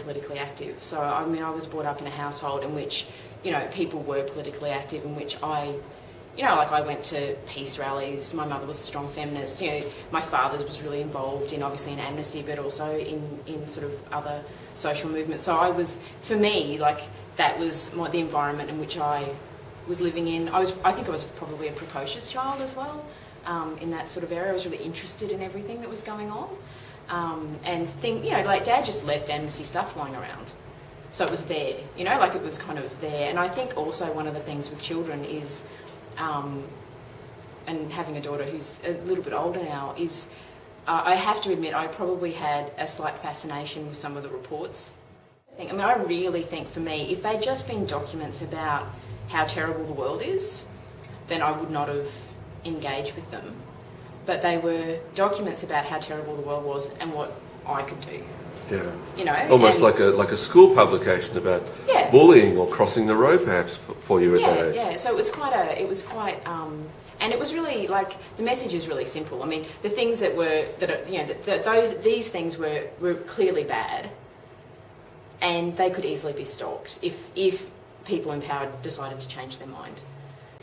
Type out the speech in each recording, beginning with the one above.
politically active. So, I mean, I was brought up in a household in which, you know, people were politically active, in which I went to peace rallies. My mother was a strong feminist. You know, my father was really involved in, obviously, in Amnesty, but also in sort of other social movements. So for me, like, that was the environment in which I was living in. I think I was probably a precocious child as well. In that sort of area, I was really interested in everything that was going on. Like Dad just left Amnesty stuff lying around. So it was there, you know, like it was kind of there. And I think also one of the things with children is, and having a daughter who's a little bit older now, is I have to admit I probably had a slight fascination with some of the reports. I really think for me, if they'd just been documents about how terrible the world is, then I would not have engaged with them. But they were documents about how terrible the world was and what I could do. Yeah. You know, almost like a school publication about bullying or crossing the road, perhaps, for you at that age. Yeah. So it was quite, and it was really like the message is really simple. I mean, the things these things were clearly bad, and they could easily be stopped if people in power decided to change their mind.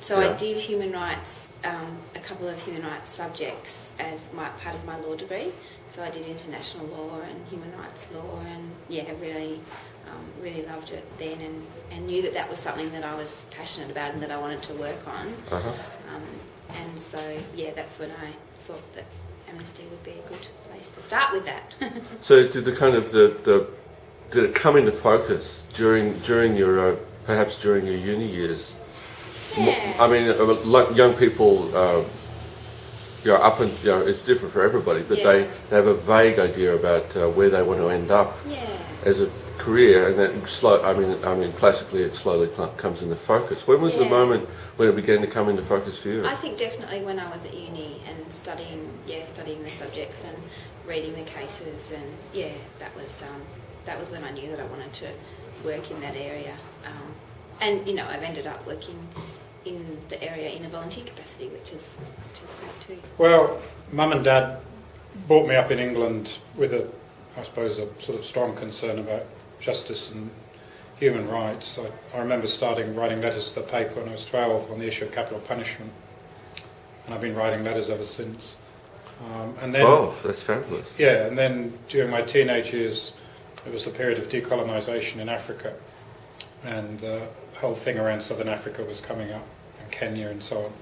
So I did human rights, a couple of human rights subjects as part of my law degree. So I did international law and human rights law, and really loved it then, and knew that was something that I was passionate about and that I wanted to work on. Uh-huh. And so that's when I thought that Amnesty would be a good place to start with that. So did did it come into focus during your perhaps during your uni years? Yeah. I mean, like young people, it's different for everybody, but they have a vague idea about where they want to end up as a career, and then classically it slowly comes into focus. When was the moment when it began to come into focus for you? I think definitely when I was at uni and studying the subjects and reading the cases, and that was when I knew that I wanted to work in that area. And I've ended up working in the area in a volunteer capacity, which is great too. Well, Mum and Dad brought me up in England with a sort of strong concern about justice and human rights. I remember starting writing letters to the paper when I was 12 on the issue of capital punishment, and I've been writing letters ever since. That's fabulous. Yeah, and then during my teenage years, it was the period of decolonisation in Africa, and the whole thing around Southern Africa was coming up, and Kenya and so on,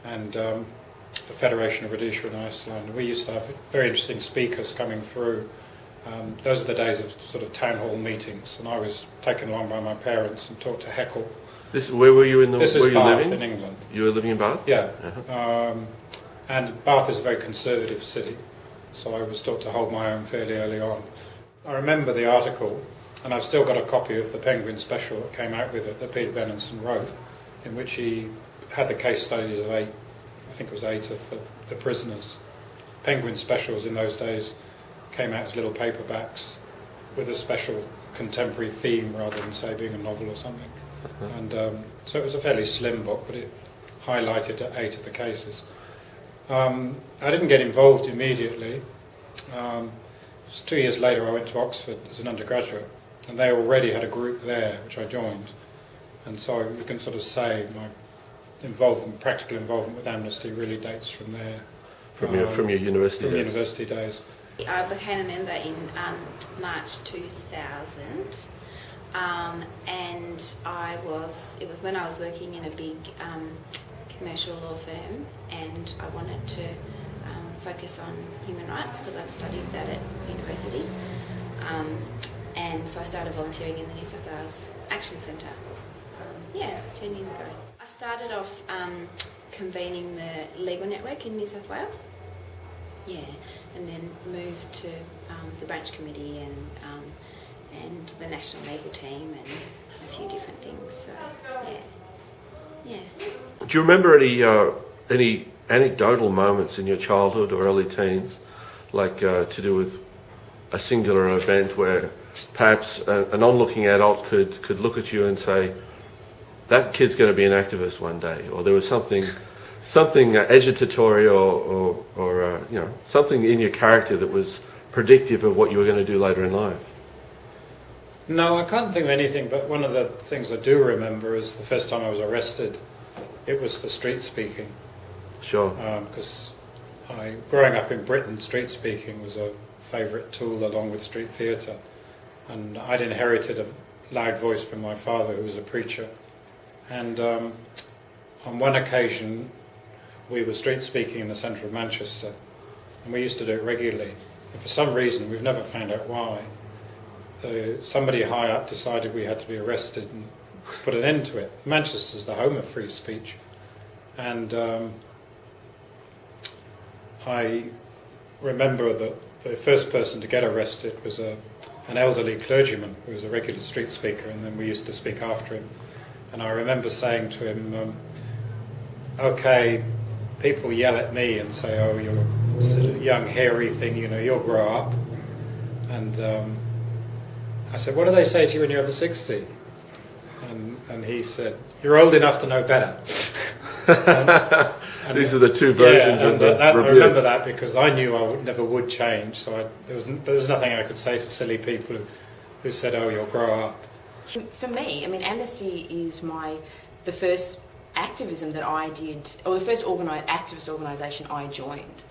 and the Federation of Rhodesia and Iceland. We used to have very interesting speakers coming through. Those are the days of sort of town hall meetings, and I was taken along by my parents and taught to heckle. Where were you This is Bath in England. You were living in Bath? Yeah. Uh-huh. And Bath is a very conservative city, so I was taught to hold my own fairly early on. I remember the article, and I've still got a copy of the Penguin special that came out with it that Peter Benenson wrote, in which he had the case studies of eight of the prisoners. Penguin specials in those days came out as little paperbacks with a special contemporary theme rather than, say, being a novel or something. Uh-huh. And so it was a fairly slim book, but it highlighted 8 of the cases. I didn't get involved immediately. It was 2 years later I went to Oxford as an undergraduate, and they already had a group there which I joined. And so you can sort of say my practical involvement with Amnesty really dates from there. From your university days? From university days. I became a member in March 2000, and it was when I was working in a big commercial law firm, and I wanted to focus on human rights because I'd studied that at university, and so I started volunteering in the New South Wales Action Centre. That was 10 years ago. I started off convening the legal network in New South Wales, and then moved to the branch committee and the national legal team and a few different things. So Do you remember any anecdotal moments in your childhood or early teens, like to do with a singular event where perhaps an onlooking adult could look at you and say, that kid's going to be an activist one day, or there was something agitatory or something in your character that was predictive of what you were going to do later in life? No, I can't think of anything, but one of the things I do remember is the first time I was arrested, it was for street speaking. Sure. Because growing up in Britain, street speaking was a favourite tool along with street theatre. And I'd inherited a loud voice from my father, who was a preacher. And on one occasion, we were street speaking in the centre of Manchester, and we used to do it regularly. And for some reason, we've never found out why, somebody high up decided we had to be arrested and put an end to it. Manchester's the home of free speech. And I remember that the first person to get arrested was an elderly clergyman who was a regular street speaker, and then we used to speak after him. And I remember saying to him, okay, people yell at me and say, oh, you're a sort of young hairy thing, you know, you'll grow up. And I said, what do they say to you when you're over 60? And he said, you're old enough to know better. and These are the two versions of the I rebuke. remember that because I knew I never would change, so there was nothing I could say to silly people who said, oh, you'll grow up. For me, I mean, Amnesty is the first activism that I did, or the first activist organisation I joined.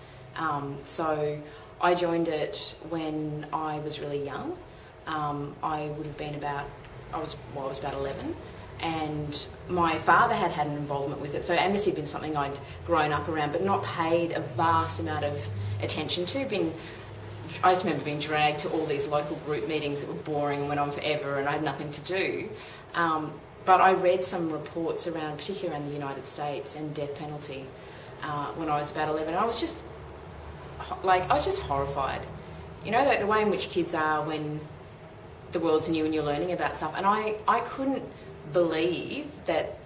So I joined it when I was really young. I would have been I was about 11, and my father had an involvement with it. So Amnesty had been something I'd grown up around, but not paid a vast amount of attention to. I just remember being dragged to all these local group meetings that were boring and went on forever, and I had nothing to do. But I read some reports particularly around the United States and death penalty when I was about 11. I was just horrified. You know, the way in which kids are when the world's new and you're learning about stuff. And I couldn't believe that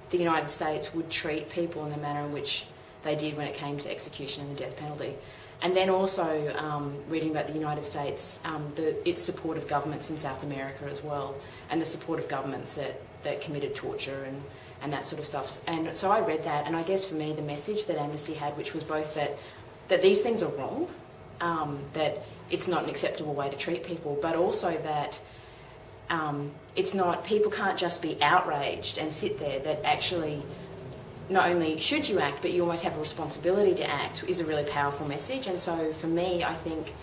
the United States would treat people in the manner in which they did when it came to execution and the death penalty. And then also reading about the United States, its support of governments in South America as well, and the support of governments that committed torture and that sort of stuff. And so I read that, and I guess for me the message that Amnesty had, which was both that these things are wrong, that it's not an acceptable way to treat people, but also that people can't just be outraged and sit there, that actually not only should you act, but you almost have a responsibility to act, is a really powerful message. And so for me, I think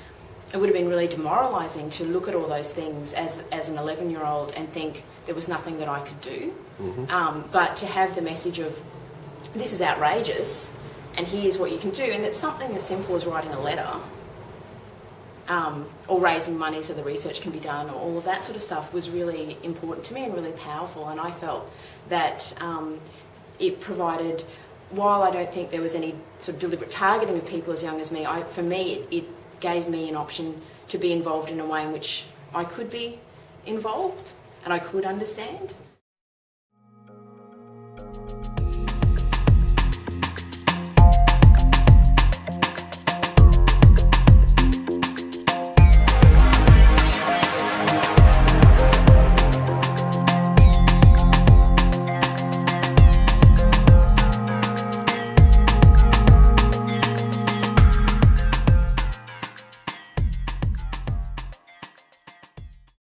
it would have been really demoralising to look at all those things as an 11-year-old and think there was nothing that I could do. Mm-hmm. But to have the message of, this is outrageous, and here's what you can do. And it's something as simple as writing a letter, or raising money so the research can be done, or all of that sort of stuff was really important to me and really powerful. And I felt that it provided, while I don't think there was any sort of deliberate targeting of people as young as me, for me it gave me an option to be involved in a way in which I could be involved and I could understand.